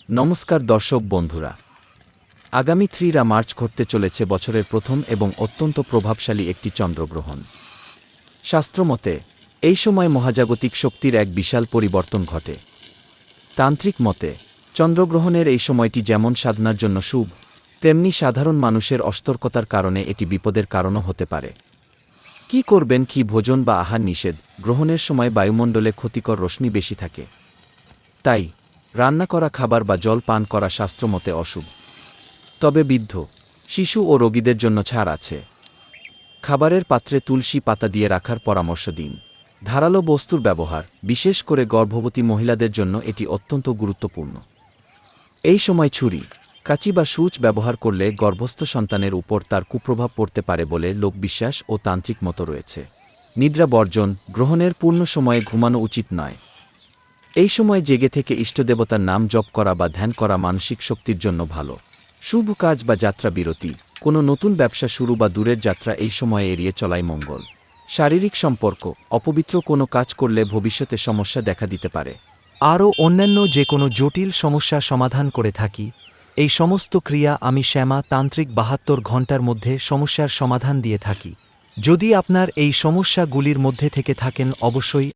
নমস্কার দর্শক বন্ধুরা। আগামী 3 মার্চ ঘটতে চলেছে বছরের প্রথম এবং অত্যন্ত প্রভাবশালী একটি চন্দ্রগ্রহণ। শাস্ত্রমতে এই সময় মহাজাগতিক শক্তির এক বিশাল পরিবর্তন ঘটে। তান্ত্রিক মতে চন্দ্রগ্রহণের এই সময়টি যেমন সাধনার জন্য শুভ, তেমনি সাধারণ মানুষের অসতর্কতার কারণে এটি বিপদের কারণও হতে পারে। কি করবেন, কি ভোজন বা আহার নিষেধ? গ্রহণের সময় বায়ুমণ্ডলে ক্ষতিকর রশ্মি বেশি থাকে, তাই রান্না করা খাবার বা জল পান করা শাস্ত্রমতে অশুভ। তবে বৃদ্ধ, শিশু ও রোগীদের জন্য ছাড় আছে। খাবারের পাত্রে তুলসী পাতা দিয়ে রাখার পরামর্শ দিন। ধারালো বস্তুর ব্যবহার, বিশেষ করে গর্ভবতী মহিলাদের জন্য এটি অত্যন্ত গুরুত্বপূর্ণ। এই সময় ছুরি, কাঁচি বা সূচ ব্যবহার করলে গর্ভস্থ সন্তানের উপর তার কুপ্রভাব পড়তে পারে বলে লোকবিশ্বাস ও তান্ত্রিক মত রয়েছে। নিদ্রা বর্জন, গ্রহণের পূর্ণ সময়ে ঘুমানো উচিত নয়। এই সময় জেগে থেকে ইষ্টদেবতার নাম জপ করা বা ধ্যান করা মানসিক শক্তির জন্য ভালো। শুভ কাজ বা যাত্রা বিরতি, কোনো নতুন ব্যবসা শুরু বা দূরের যাত্রা এই সময়ে এড়িয়ে চলাই মঙ্গল। শারীরিক সম্পর্ক, অপবিত্র কোনো কাজ করলে ভবিষ্যতে সমস্যা দেখা দিতে পারে। আরও অন্যান্য যে কোনো জটিল সমস্যা সমাধান করে থাকি। এই সমস্ত ক্রিয়া আমি শ্যামা তান্ত্রিক ৭২ ঘণ্টার মধ্যে সমস্যার সমাধান দিয়ে থাকি। যদি আপনার এই সমস্যাগুলির মধ্যে থেকে থাকেন, অবশ্যই